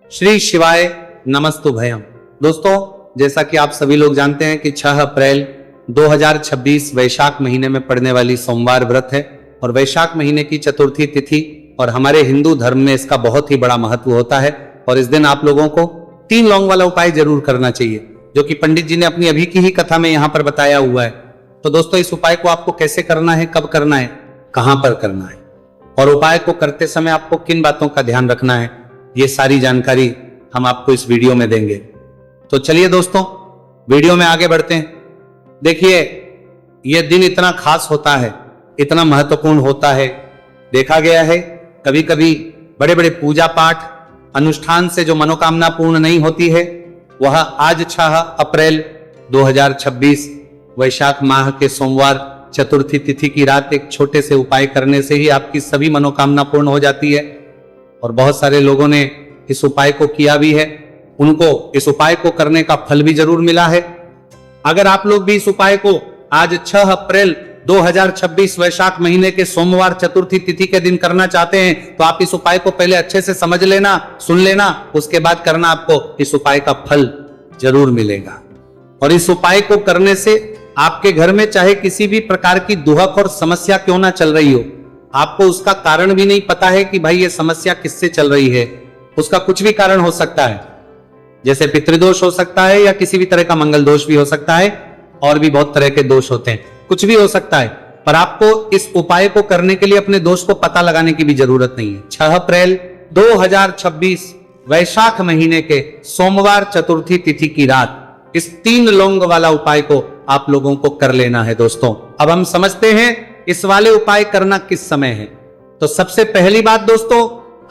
श्री शिवाय नमस्तुभयम। दोस्तों, जैसा कि आप सभी लोग जानते हैं कि 6 अप्रैल 2026 वैशाख महीने में पड़ने वाली सोमवार व्रत है और वैशाख महीने की चतुर्थी तिथि और हमारे हिंदू धर्म में इसका बहुत ही बड़ा महत्व होता है। और इस दिन आप लोगों को 3 लौंग वाला उपाय जरूर करना चाहिए, जो कि पंडित जी ने अपनी अभी की ही कथा में यहाँ पर बताया हुआ है। तो दोस्तों, इस उपाय को आपको कैसे करना है, कब करना है, कहां पर करना है और उपाय को करते समय आपको किन बातों का ध्यान रखना है, ये सारी जानकारी हम आपको इस वीडियो में देंगे। तो चलिए दोस्तों, वीडियो में आगे बढ़ते हैं। देखिए, यह दिन इतना खास होता है, इतना महत्वपूर्ण होता है। देखा गया है कभी कभी बड़े बड़े पूजा पाठ अनुष्ठान से जो मनोकामना पूर्ण नहीं होती है, वह आज 6 अप्रैल 2026 वैशाख माह के सोमवार चतुर्थी तिथि की रात एक छोटे से उपाय करने से ही आपकी सभी मनोकामना पूर्ण हो जाती है। और बहुत सारे लोगों ने इस उपाय को किया भी है, उनको इस उपाय को करने का फल भी जरूर मिला है। अगर आप लोग भी इस उपाय को आज 6 अप्रैल 2026 वैशाख महीने के सोमवार चतुर्थी तिथि के दिन करना चाहते हैं, तो आप इस उपाय को पहले अच्छे से समझ लेना, सुन लेना, उसके बाद करना, आपको इस उपाय का फल जरूर मिलेगा। और इस उपाय को करने से आपके घर में चाहे किसी भी प्रकार की दुहक और समस्या क्यों ना चल रही हो, आपको उसका कारण भी नहीं पता है कि भाई ये समस्या किससे चल रही है, उसका कुछ भी कारण हो सकता है, जैसे पितृदोष हो सकता है या किसी भी तरह का मंगल दोष भी हो सकता है, और भी बहुत तरह के दोष होते हैं, कुछ भी हो सकता है। पर आपको इस उपाय को करने के लिए अपने दोष को पता लगाने की भी जरूरत नहीं है। 6 अप्रैल 2026 वैशाख महीने के सोमवार चतुर्थी तिथि की रात इस 3 लौंग वाला उपाय को आप लोगों को कर लेना है। दोस्तों, अब हम समझते हैं इस वाले उपाय करना किस समय है। तो सबसे पहली बात दोस्तों,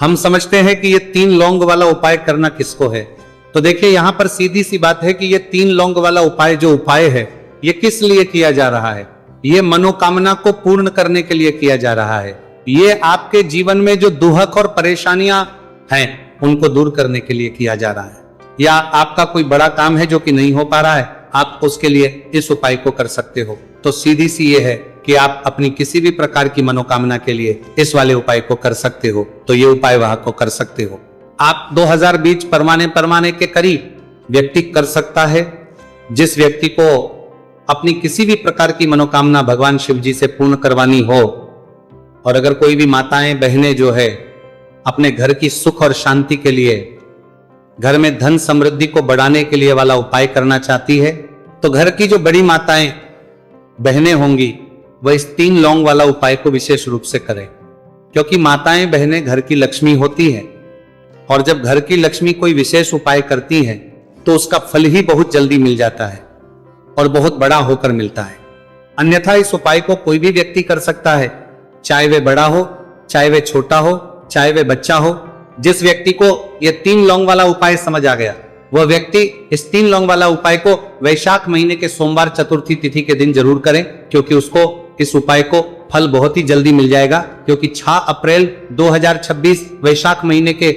हम समझते हैं कि ये 3 लौंग वाला उपाय करना किसको है। तो देखिए, यहां पर सीधी सी बात है कि ये 3 लौंग वाला उपाय जो उपाय है, ये किस लिए किया जा रहा है। ये मनोकामना को पूर्ण करने के लिए किया जा रहा है। ये आपके जीवन में जो दुहक और परेशानियां हैं, उनको दूर करने के लिए किया जा रहा है। या आपका कोई बड़ा काम है जो कि नहीं हो पा रहा है, आप उसके लिए इस उपाय को कर सकते हो। तो सीधी सी ये है कि आप अपनी किसी भी प्रकार की मनोकामना के लिए इस वाले उपाय को कर सकते हो। तो ये उपाय वहां को कर सकते हो। आप 2000 बीज परमाने के करीब व्यक्ति कर सकता है। जिस व्यक्ति को अपनी किसी भी प्रकार की मनोकामना भगवान शिव जी से पूर्ण करवानी हो, और अगर कोई भी माताएं बहनें जो है अपने घर की सुख और शांति के लिए, घर में धन समृद्धि को बढ़ाने के लिए वाला उपाय करना चाहती है, तो घर की जो बड़ी माताएं बहनें होंगी वह इस 3 लौंग वाला उपाय को विशेष रूप से करें। क्योंकि माताएं बहनें घर की लक्ष्मी होती हैं, और जब घर की लक्ष्मी कोई विशेष उपाय करती हैं तो उसका फल ही बहुत जल्दी मिल जाता है और बहुत बड़ा होकर मिलता है। अन्यथा इस उपाय को कोई भी व्यक्ति कर सकता है, चाहे वे बड़ा हो, चाहे वे छोटा हो, चाहे वे बच्चा हो। जिस व्यक्ति को यह 3 लौंग वाला उपाय समझ आ गया, वह व्यक्ति इस 3 लौंग वाला उपाय को वैशाख महीने के सोमवार चतुर्थी तिथि के दिन जरूर करें, क्योंकि उसको इस उपाय को फल बहुत ही जल्दी मिल जाएगा। क्योंकि 6 अप्रैल 2026 वैशाख महीने के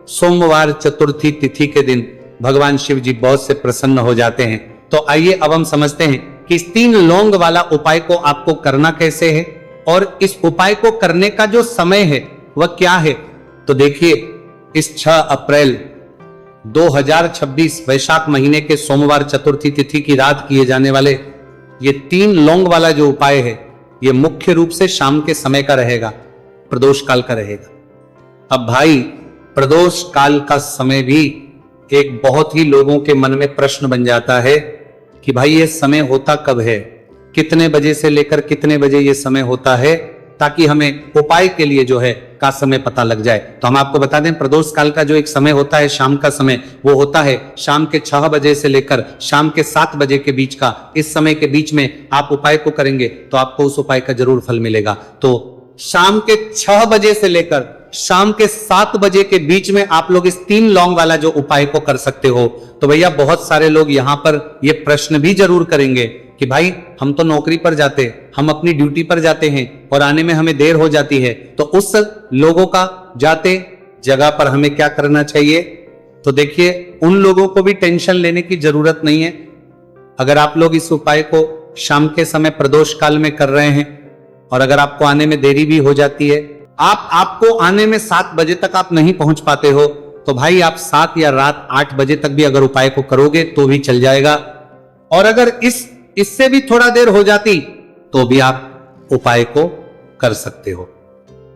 सोमवार चतुर्थी तिथि के दिन भगवान शिव जी बहुत से प्रसन्न हो जाते हैं। तो आइए अब हम समझते हैं कि इस 3 लौंग वाला उपाय को आपको करना कैसे है, और इस उपाय को करने का जो समय है वह क्या है। तो देखिए, इस 6 अप्रैल 2026 वैशाख महीने के सोमवार चतुर्थी तिथि की रात किए जाने वाले ये 3 लौंग वाला जो उपाय है, ये मुख्य रूप से शाम के समय का रहेगा, प्रदोष काल का रहेगा। अब भाई, प्रदोष काल का समय भी एक बहुत ही लोगों के मन में प्रश्न बन जाता है कि भाई ये समय होता कब है, कितने बजे से लेकर कितने बजे ये समय होता है, ताकि हमें उपाय के लिए जो है का समय पता लग जाए। तो हम आपको बता दें, प्रदोष काल का जो एक समय होता है, शाम का समय, वो होता है शाम के 6 बजे से लेकर शाम के 7 बजे के बीच का। इस समय के बीच में आप उपाय को करेंगे तो आपको उस उपाय का जरूर फल मिलेगा। तो शाम के 6 बजे से लेकर शाम के 7 बजे के बीच में आप लोग इस 3 लौंग वाला जो उपाय को कर सकते हो। तो भैया, बहुत सारे लोग यहाँ पर ये प्रश्न भी जरूर करेंगे कि भाई, हम तो नौकरी पर जाते, हम अपनी ड्यूटी पर जाते हैं और आने में हमें देर हो जाती है, तो उस लोगों का जाते जगह पर हमें क्या करना चाहिए। तो देखिए, उन लोगों को भी टेंशन लेने की जरूरत नहीं है। अगर आप लोग इस उपाय को शाम के समय प्रदोष काल में कर रहे हैं, और अगर आपको आने में देरी भी हो जाती है, आपको आने में 7 बजे तक आप नहीं पहुंच पाते हो, तो भाई आप 7 या रात 8 बजे तक भी अगर उपाय को करोगे तो भी चल जाएगा। और अगर इससे भी थोड़ा देर हो जाती तो भी आप उपाय को कर सकते हो,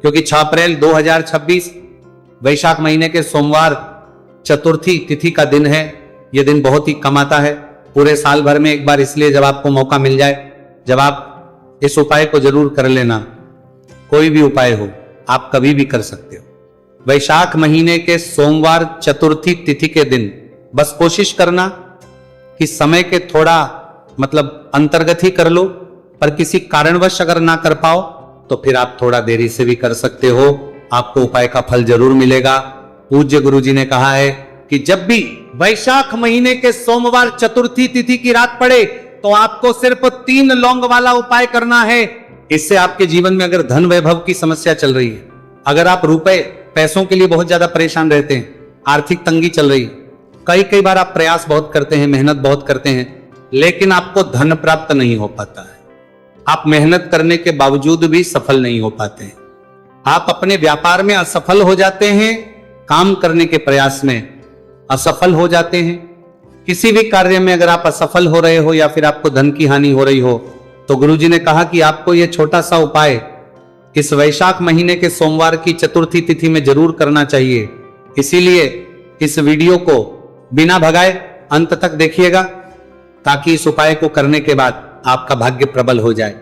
क्योंकि 6 अप्रैल 2026 वैशाख महीने के सोमवार चतुर्थी तिथि का दिन है। यह दिन बहुत ही कम आता है पूरे साल भर में एक बार, इसलिए जब आपको मौका मिल जाए, जब आप इस उपाय को जरूर कर लेना। कोई भी उपाय हो आप कभी भी कर सकते हो। वैशाख महीने के सोमवार चतुर्थी तिथि के दिन बस कोशिश करना कि समय के थोड़ा अंतर्गत ही कर लो, पर किसी कारणवश अगर ना कर पाओ तो फिर आप थोड़ा देरी से भी कर सकते हो, आपको उपाय का फल जरूर मिलेगा। पूज्य गुरुजी ने कहा है कि जब भी वैशाख महीने के सोमवार चतुर्थी तिथि की रात पड़े तो आपको सिर्फ 3 लौंग वाला उपाय करना है। इससे आपके जीवन में अगर धन वैभव की समस्या चल रही है, अगर आप पैसों के लिए बहुत ज्यादा परेशान रहते हैं, आर्थिक तंगी चल रही है, कई बार आप प्रयास बहुत करते हैं, मेहनत बहुत करते हैं, लेकिन आपको धन प्राप्त नहीं हो पाता है, आप मेहनत करने के बावजूद भी सफल नहीं हो पाते हैं, आप अपने व्यापार में असफल हो जाते हैं, काम करने के प्रयास में असफल हो जाते हैं, किसी भी कार्य में अगर आप असफल हो रहे हो या फिर आपको धन की हानि हो रही हो, तो गुरुजी ने कहा कि आपको यह छोटा सा उपाय इस वैशाख महीने के सोमवार की चतुर्थी तिथि में जरूर करना चाहिए। इसीलिए इस वीडियो को बिना भगाए अंत तक देखिएगा, ताकि इस उपाय को करने के बाद आपका भाग्य प्रबल हो जाए,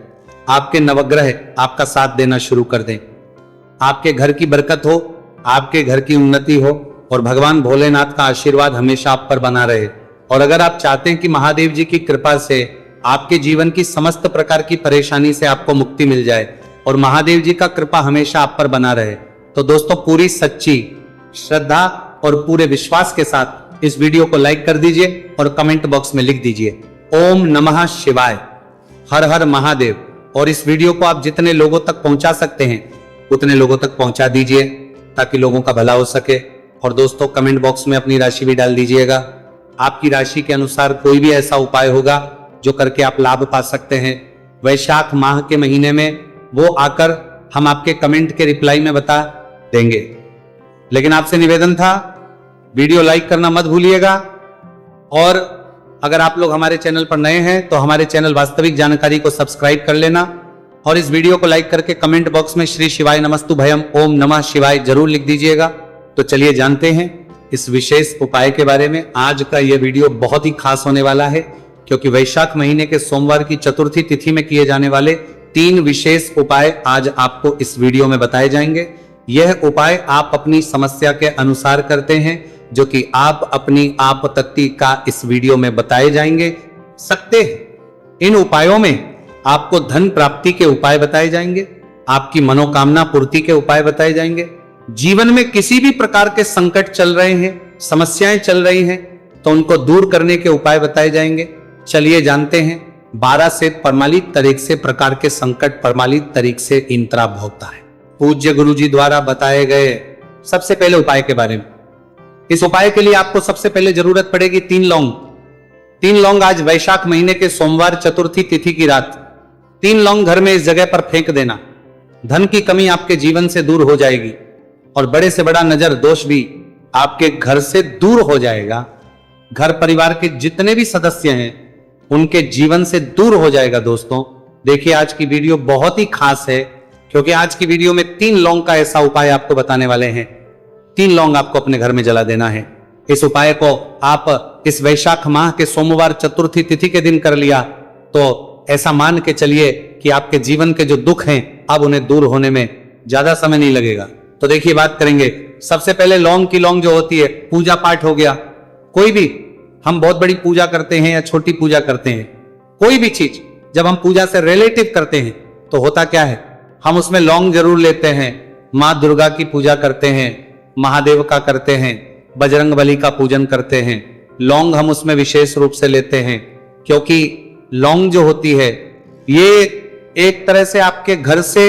आपके नवग्रह आपका साथ देना शुरू कर दें, आपके घर की बरकत हो, आपके घर की उन्नति हो और भगवान भोलेनाथ का आशीर्वाद हमेशा आप पर बना रहे। और अगर आप चाहते हैं कि महादेव जी की कृपा से आपके जीवन की समस्त प्रकार की परेशानी से आपको मुक्ति मिल जाए और महादेव जी का कृपा हमेशा आप पर बना रहे, तो दोस्तों पूरी सच्ची श्रद्धा और पूरे विश्वास के साथ इस वीडियो को लाइक कर दीजिए और कमेंट बॉक्स में लिख दीजिए ओम नमः शिवाय, हर हर महादेव। और इस वीडियो को आप जितने लोगों तक पहुंचा सकते हैं उतने लोगों तक पहुंचा दीजिए, ताकि लोगों का भला हो सके। और दोस्तों कमेंट बॉक्स में अपनी राशि भी डाल दीजिएगा, आपकी राशि के अनुसार कोई भी ऐसा उपाय होगा जो करके आप लाभ पा सकते हैं। वैशाख माह के महीने में वो आकर हम आपके कमेंट के रिप्लाई में बता देंगे। लेकिन आपसे निवेदन था, वीडियो लाइक करना मत भूलिएगा। और अगर आप लोग हमारे चैनल पर नए हैं तो हमारे चैनल वास्तविक जानकारी को सब्सक्राइब कर लेना और इस वीडियो को लाइक करके कमेंट बॉक्स में श्री शिवाय नमस्तु भयम ओम नमः शिवाय जरूर लिख दीजिएगा। तो चलिए जानते हैं इस विशेष उपाय के बारे में। आज का यह वीडियो बहुत ही खास होने वाला है, क्योंकि वैशाख महीने के सोमवार की चतुर्थी तिथि में किए जाने वाले 3 विशेष उपाय आज आपको इस वीडियो में बताए जाएंगे। यह उपाय आप अपनी समस्या के अनुसार करते हैं, जो कि आप अपनी आपत्ति का इस वीडियो में बताए जाएंगे सकते हैं। इन उपायों में आपको धन प्राप्ति के उपाय बताए जाएंगे, आपकी मनोकामना पूर्ति के उपाय बताए जाएंगे। जीवन में किसी भी प्रकार के संकट चल रहे हैं, समस्याएं चल रही हैं, तो उनको दूर करने के उपाय बताए जाएंगे। चलिए जानते हैं 12 से प्रमाणित तरीके से प्रकार के संकट प्रमाणित तरीके से इंतरा भोगता है। पूज्य गुरुजी द्वारा बताए गए सबसे पहले उपाय के बारे में। इस उपाय के लिए आपको सबसे पहले जरूरत पड़ेगी 3 लौंग। 3 लौंग आज वैशाख महीने के सोमवार चतुर्थी तिथि की रात 3 लौंग घर में इस जगह पर फेंक देना। धन की कमी आपके जीवन से दूर हो जाएगी और बड़े से बड़ा नजर दोष भी आपके घर से दूर हो जाएगा। घर परिवार के जितने भी सदस्य हैं उनके जीवन से दूर हो जाएगा। दोस्तों देखिए आज की वीडियो बहुत ही खास है, क्योंकि आज की वीडियो में 3 लौंग का ऐसा उपाय आपको बताने वाले हैं। 3 लौंग आपको अपने घर में जला देना है। इस उपाय को आप इस वैशाख माह के सोमवार चतुर्थी तिथि के दिन कर लिया तो ऐसा मान के चलिए कि आपके जीवन के जो दुख हैं अब उन्हें दूर होने में ज्यादा समय नहीं लगेगा। तो देखिए बात करेंगे सबसे पहले लौंग की। लौंग जो होती है पूजा पाठ हो गया, कोई भी हम बहुत बड़ी पूजा करते हैं या छोटी पूजा करते हैं, कोई भी चीज जब हम पूजा से रिलेटिव करते हैं तो होता क्या है, हम उसमें लौंग जरूर लेते हैं। माँ दुर्गा की पूजा करते हैं, महादेव का करते हैं, बजरंग बली का पूजन करते हैं, लौंग हम उसमें विशेष रूप से लेते हैं, क्योंकि लौंग जो होती है ये एक तरह से आपके घर से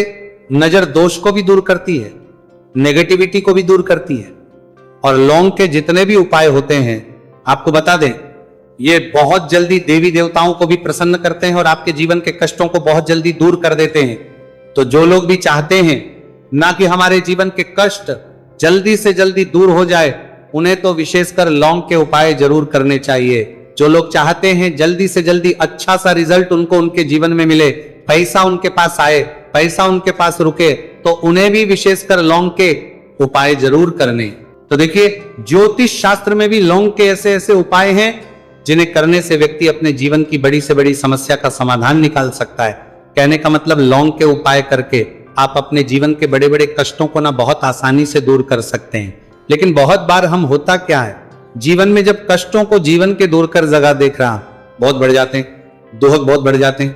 नजर दोष को भी दूर करती है, नेगेटिविटी को भी दूर करती है। और लौंग के जितने भी उपाय होते हैं आपको बता दें, ये बहुत जल्दी देवी देवताओं को भी प्रसन्न करते हैं और आपके जीवन के कष्टों को बहुत जल्दी दूर कर देते हैं। तो जो लोग भी चाहते हैं ना कि हमारे जीवन के कष्ट जल्दी से जल्दी दूर हो जाए, उन्हें तो विशेषकर लौंग के उपाय जरूर करने चाहिए। जो लोग चाहते हैं जल्दी से जल्दी अच्छा सा रिजल्ट उनको उनके जीवन में मिले, पैसा उनके पास आए, पैसा उनके पास रुके, तो उन्हें भी विशेषकर लौंग के उपाय जरूर करने। तो देखिए, ज्योतिष शास्त्र में भी लौंग के ऐसे ऐसे उपाय हैं जिन्हें करने से व्यक्ति अपने जीवन की बड़ी से बड़ी समस्या का समाधान निकाल सकता है। कहने का मतलब लौंग के उपाय करके आप अपने जीवन के बड़े बड़े कष्टों को ना बहुत आसानी से दूर कर सकते हैं। लेकिन बहुत बार हम होता क्या है, जीवन में जब कष्टों को जीवन के दूर कर जगह देख रहा बहुत बढ़ जाते हैं, दुख बहुत बढ़ जाते हैं,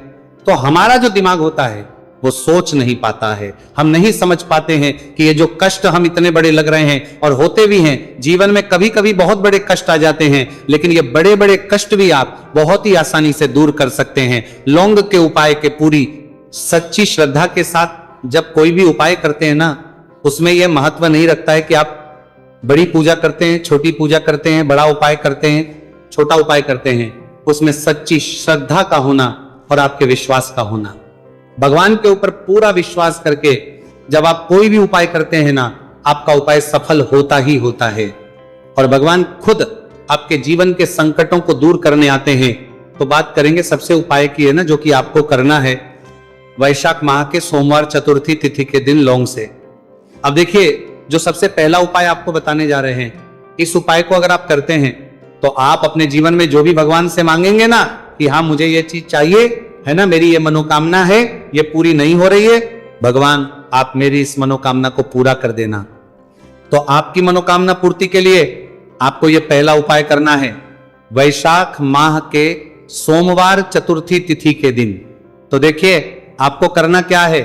तो हमारा जो दिमाग होता है वो सोच नहीं पाता है। हम नहीं समझ पाते हैं कि ये जो कष्ट हम इतने बड़े लग रहे हैं और होते भी हैं, जीवन में कभी कभी बहुत बड़े कष्ट आ जाते हैं, लेकिन ये बड़े बड़े कष्ट भी आप बहुत ही आसानी से दूर कर सकते हैं लौंग के उपाय के पूरी सच्ची श्रद्धा के साथ। जब कोई भी उपाय करते हैं ना, उसमें यह महत्व नहीं रखता है कि आप बड़ी पूजा करते हैं, छोटी पूजा करते हैं, बड़ा उपाय करते हैं, छोटा उपाय करते हैं, उसमें सच्ची श्रद्धा का होना और आपके विश्वास का होना। भगवान के ऊपर पूरा विश्वास करके जब आप कोई भी उपाय करते हैं ना, आपका उपाय सफल होता ही होता है और भगवान खुद आपके जीवन के संकटों को दूर करने आते हैं। तो बात करेंगे सबसे उपाय की है ना, जो कि आपको करना है वैशाख माह के सोमवार चतुर्थी तिथि के दिन लौंग से। अब देखिए, जो सबसे पहला उपाय आपको बताने जा रहे हैं, इस उपाय को अगर आप करते हैं तो आप अपने जीवन में जो भी भगवान से मांगेंगे ना कि हाँ मुझे ये चीज चाहिए है ना, मेरी ये मनोकामना है, ये पूरी नहीं हो रही है, भगवान आप मेरी इस मनोकामना को पूरा कर देना। तो आपकी मनोकामना पूर्ति के लिए आपको ये पहला उपाय करना है वैशाख माह के सोमवार चतुर्थी तिथि के दिन। तो देखिए, आपको करना क्या है,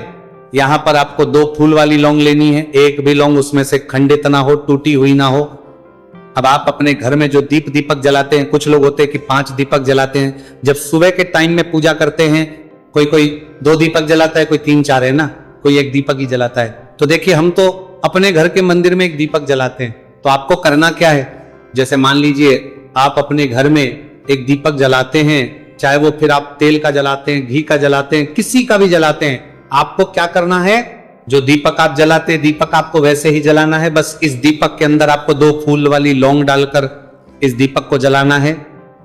यहां पर आपको 2 फूल वाली लौंग लेनी है, एक भी लौंग उसमें से खंडित ना हो, टूटी हुई ना हो। अब आप अपने घर में जो दीपक जलाते हैं, कुछ लोग होते हैं कि 5 दीपक जलाते हैं। जब सुबह के टाइम में पूजा करते हैं, कोई 2 दीपक जलाता है, कोई 3-4 है ना, कोई 1 दीपक ही जलाता है। तो देखिए, हम तो अपने घर के मंदिर में 1 दीपक जलाते हैं। तो आपको करना क्या है, जैसे मान लीजिए आप अपने घर में 1 दीपक जलाते हैं, चाहे वो फिर आप तेल का जलाते हैं, घी का जलाते हैं, किसी का भी जलाते हैं, आपको क्या करना है, जो दीपक आप जलाते हैं, दीपक आपको वैसे ही जलाना है। बस इस दीपक के अंदर आपको 2 फूल वाली लौंग डालकर इस दीपक को जलाना है।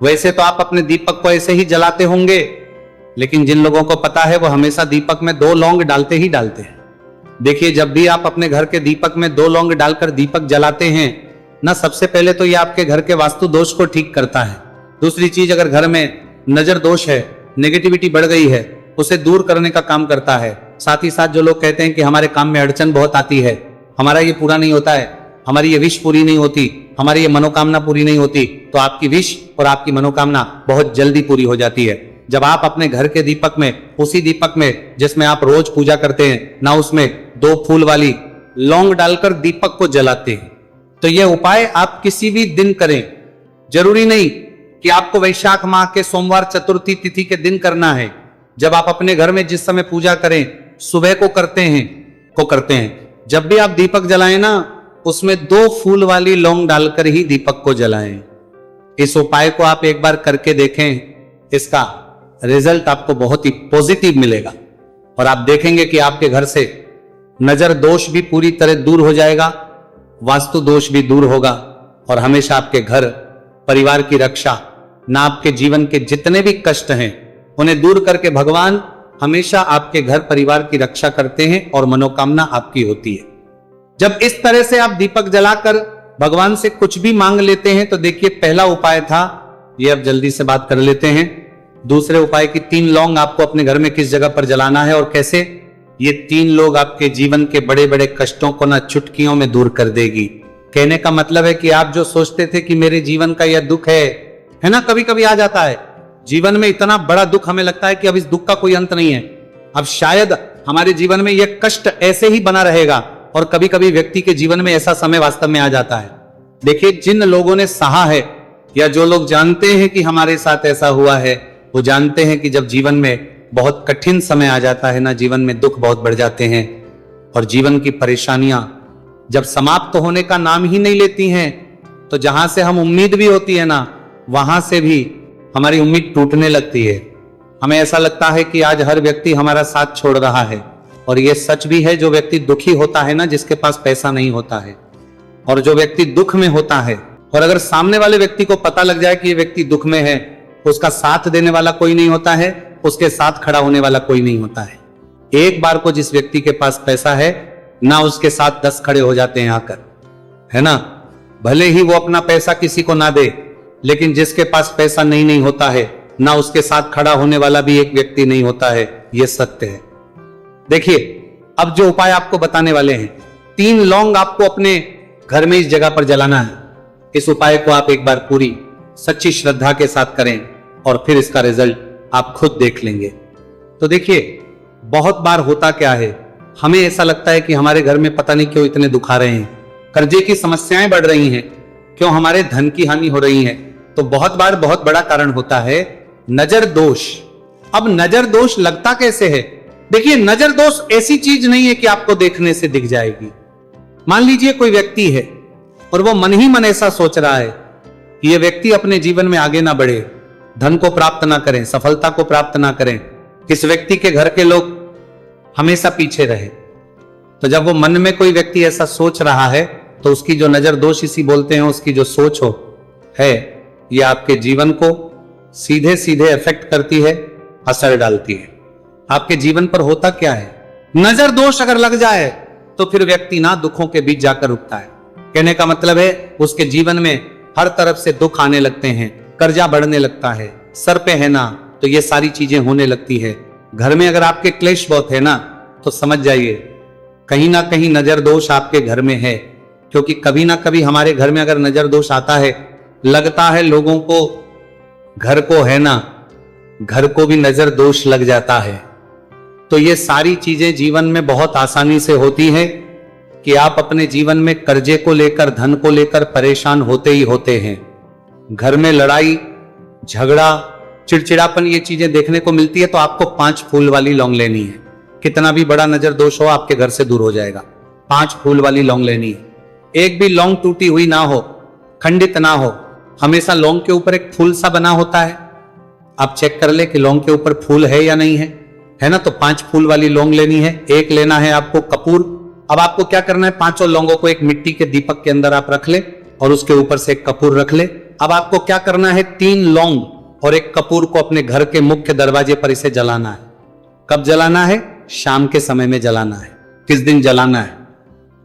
वैसे तो आप अपने दीपक को ऐसे ही जलाते होंगे, लेकिन जिन लोगों को पता है वो हमेशा दीपक में 2 लौंग डालते ही डालते हैं। देखिए, जब भी आप अपने घर के दीपक में 2 लौंग डालकर दीपक जलाते हैं ना, सबसे पहले तो ये आपके घर के वास्तु दोष को ठीक करता है। दूसरी चीज, अगर घर में नजर दोष है, नेगेटिविटी बढ़ गई है, उसे दूर करने का काम करता है। साथ ही साथ जो लोग कहते हैं कि हमारे काम में अड़चन बहुत आती है, हमारा ये पूरा नहीं होता है, हमारी ये विश पूरी नहीं होती, हमारी ये मनोकामना पूरी नहीं होती, तो आपकी विश और आपकी मनोकामना बहुत जल्दी पूरी हो जाती है। जब आप अपने घर के दीपक में, उसी दीपक में जिसमें आप रोज पूजा करते हैं ना, उसमें 2 फूल वाली लौंग डालकर दीपक को जलाते हैं, तो यह उपाय आप किसी भी दिन करें। जरूरी नहीं कि आपको वैशाख माह के सोमवार चतुर्थी तिथि के दिन करना है। जब आप अपने घर में जिस समय पूजा करें, सुबह को करते हैं, जब भी आप दीपक जलाएं ना, उसमें 2 फूल वाली लौंग डालकर ही दीपक को जलाएं। इस उपाय को आप एक बार करके देखें, इसका रिजल्ट आपको बहुत ही पॉजिटिव मिलेगा और आप देखेंगे कि आपके घर से नजर दोष भी पूरी तरह दूर हो जाएगा, वास्तु दोष भी दूर होगा और हमेशा आपके घर परिवार की रक्षा, ना आपके जीवन के जितने भी कष्ट हैं उन्हें दूर करके भगवान हमेशा आपके घर परिवार की रक्षा करते हैं और मनोकामना आपकी होती है। जब इस तरह से आप दीपक जलाकर भगवान से कुछ भी मांग लेते हैं, तो देखिए, पहला उपाय था ये। अब जल्दी से बात कर लेते हैं दूसरे उपाय की। 3 लौंग आपको अपने घर में किस जगह पर जलाना है और कैसे। ये 3 लोग आपके जीवन के बड़े बड़े कष्टों को ना चुटकियों में दूर कर देगी। कहने का मतलब है कि आप जो सोचते थे कि मेरे जीवन का यह दुख है ना, कभी कभी आ जाता है जीवन में इतना बड़ा दुख, हमें लगता है कि अब इस दुख का कोई अंत नहीं है, अब शायद हमारे जीवन में यह कष्ट ऐसे ही बना रहेगा। और कभी कभी व्यक्ति के जीवन में ऐसा समय वास्तव में आ जाता है। देखिए, जिन लोगों ने सहा है या जो लोग जानते हैं कि हमारे साथ ऐसा हुआ है, वो जानते हैं कि जब जीवन में बहुत कठिन समय आ जाता है ना, जीवन में दुख बहुत बढ़ जाते हैं और जीवन की परेशानियां जब समाप्त होने का नाम ही नहीं लेती हैं, तो जहां से हम उम्मीद भी होती है ना, वहां से भी हमारी उम्मीद टूटने लगती है। हमें ऐसा लगता है कि आज हर व्यक्ति हमारा साथ छोड़ रहा है। और यह सच भी है, जो व्यक्ति दुखी होता है ना, जिसके पास पैसा नहीं होता है, और जो व्यक्ति दुख में होता है, और अगर सामने वाले व्यक्ति को पता लग जाए कि ये व्यक्ति दुख में है, उसका साथ देने वाला कोई नहीं होता है, उसके साथ खड़ा होने वाला कोई नहीं होता है। एक बार को जिस व्यक्ति के पास पैसा है ना, उसके साथ 10 खड़े हो जाते हैं आकर, है ना। भले ही वो अपना पैसा किसी को ना दे, लेकिन जिसके पास पैसा नहीं होता है ना, उसके साथ खड़ा होने वाला भी एक व्यक्ति नहीं होता है। यह सत्य है। देखिए, अब जो उपाय आपको बताने वाले हैं, 3 लौंग आपको अपने घर में इस जगह पर जलाना है। इस उपाय को आप एक बार पूरी सच्ची श्रद्धा के साथ करें और फिर इसका रिजल्ट आप खुद देख लेंगे। तो देखिए, बहुत बार होता क्या है, हमें ऐसा लगता है कि हमारे घर में पता नहीं क्यों इतने दुख आ रहे हैं, कर्जे की समस्याएं बढ़ रही हैं, क्यों हमारे धन की हानि हो रही है। तो बहुत बार बहुत बड़ा कारण होता है नजर दोष। अब नजर दोष लगता कैसे है? देखिए, नजर दोष ऐसी चीज नहीं है कि आपको देखने से दिख जाएगी। मान लीजिए कोई व्यक्ति है और वो मन ही मन ऐसा सोच रहा है कि ये व्यक्ति अपने जीवन में आगे ना बढ़े, धन को प्राप्त ना करें, सफलता को प्राप्त ना करें, इस व्यक्ति के घर के लोग हमेशा पीछे रहे। तो जब वो मन में कोई व्यक्ति ऐसा सोच रहा है, तो उसकी जो नजर दोष इसी बोलते हैं, उसकी जो सोच हो है, ये आपके जीवन को सीधे सीधे इफेक्ट करती है, असर डालती है। आपके जीवन पर होता क्या है, नजर दोष अगर लग जाए तो फिर व्यक्ति ना दुखों के बीच जाकर रुकता है। कहने का मतलब है, उसके जीवन में हर तरफ से दुख आने लगते हैं, कर्जा बढ़ने लगता है, सर पे है ना, तो ये सारी चीजें होने लगती है। घर में अगर आपके क्लेश बहुत है ना, तो समझ जाइए कहीं ना कहीं नजर दोष आपके घर में है। क्योंकि कभी ना कभी हमारे घर में अगर नजर दोष आता है, लगता है लोगों को घर को है ना, घर को भी नजर दोष लग जाता है। तो ये सारी चीजें जीवन में बहुत आसानी से होती है कि आप अपने जीवन में कर्जे को लेकर, धन को लेकर परेशान होते ही होते हैं। घर में लड़ाई झगड़ा, चिड़चिड़ापन, ये चीजें देखने को मिलती है। तो आपको 5 फूल वाली लौंग लेनी है। कितना भी बड़ा नजर दोष हो, आपके घर से दूर हो जाएगा। 5 फूल वाली लौंग लेनी है। एक भी लौंग टूटी हुई ना हो, खंडित ना हो, हमेशा लौंग के ऊपर एक फूल सा बना होता है। आप चेक कर ले कि लौंग के ऊपर फूल है या नहीं है ना। तो 5 फूल वाली लौंग लेनी है। एक लेना है आपको कपूर। अब आपको क्या करना है, 5 लौंगों को एक मिट्टी के दीपक के अंदर आप रख ले और उसके ऊपर से एक कपूर रख ले। अब आपको क्या करना है, 3 लौंग और एक कपूर को अपने घर के मुख्य दरवाजे पर इसे जलाना है। कब जलाना है? शाम के समय में जलाना है। किस दिन जलाना है?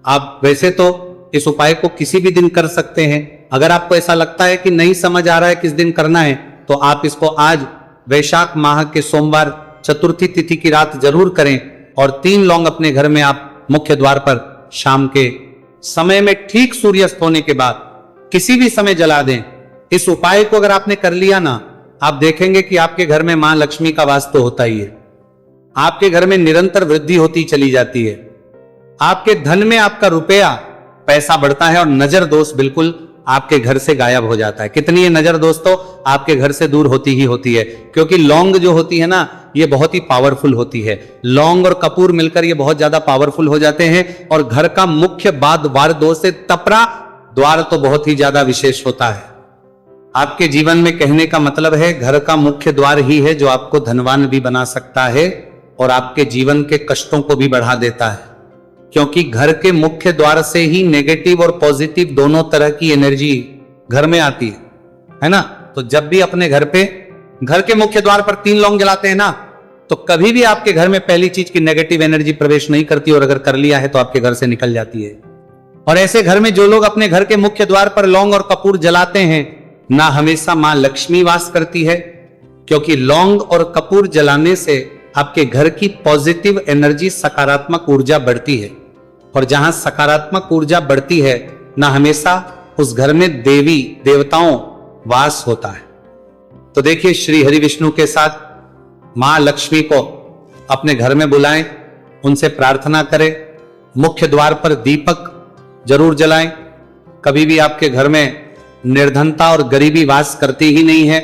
आप वैसे तो इस उपाय को किसी भी दिन कर सकते हैं। अगर आपको ऐसा लगता है कि नहीं समझ आ रहा है किस दिन करना है, तो आप इसको आज वैशाख माह के सोमवार चतुर्थी तिथि की रात जरूर करें और 3 लौंग अपने घर में आप मुख्य द्वार पर शाम के समय में ठीक सूर्यास्त होने के बाद किसी भी समय जला दें। इस उपाय को अगर आपने कर लिया ना, आप देखेंगे कि आपके घर में मां लक्ष्मी का वास तो होता ही है। आपके घर में निरंतर वृद्धि होती चली जाती है। आपके धन में आपका रुपया पैसा बढ़ता है और नजर दोष बिल्कुल आपके घर से गायब हो जाता है। कितनी ये नजर दोष तो आपके घर से दूर होती ही होती है। क्योंकि लौंग जो होती है ना, ये बहुत ही पावरफुल होती है। लौंग और कपूर मिलकर ये बहुत ज्यादा पावरफुल हो जाते हैं। और घर का मुख्य द्वार दोष से तपरा द्वार तो बहुत ही ज्यादा विशेष होता है। आपके जीवन में कहने का मतलब है, घर का मुख्य द्वार ही है जो आपको धनवान भी बना सकता है और आपके जीवन के कष्टों को भी बढ़ा देता है। क्योंकि घर के मुख्य द्वार से ही नेगेटिव और पॉजिटिव दोनों तरह की एनर्जी घर में आती है ना। तो जब भी अपने घर के मुख्य द्वार पर 3 लौंग जलाते हैं ना, तो कभी भी आपके घर में पहली चीज की नेगेटिव एनर्जी प्रवेश नहीं करती, और अगर कर लिया है तो आपके घर से निकल जाती है। और ऐसे घर में जो लोग अपने घर के मुख्य द्वार पर लौंग और कपूर जलाते हैं ना, हमेशा मां लक्ष्मी वास करती है। क्योंकि लौंग और कपूर जलाने से आपके घर की पॉजिटिव एनर्जी, सकारात्मक ऊर्जा बढ़ती है। और जहां सकारात्मक ऊर्जा बढ़ती है ना, हमेशा उस घर में देवी देवताओं वास होता है। तो देखिए, श्री हरि विष्णु के साथ मां लक्ष्मी को अपने घर में बुलाएं, उनसे प्रार्थना करें, मुख्य द्वार पर दीपक जरूर जलाएं। कभी भी आपके घर में निर्धनता और गरीबी वास करती ही नहीं है।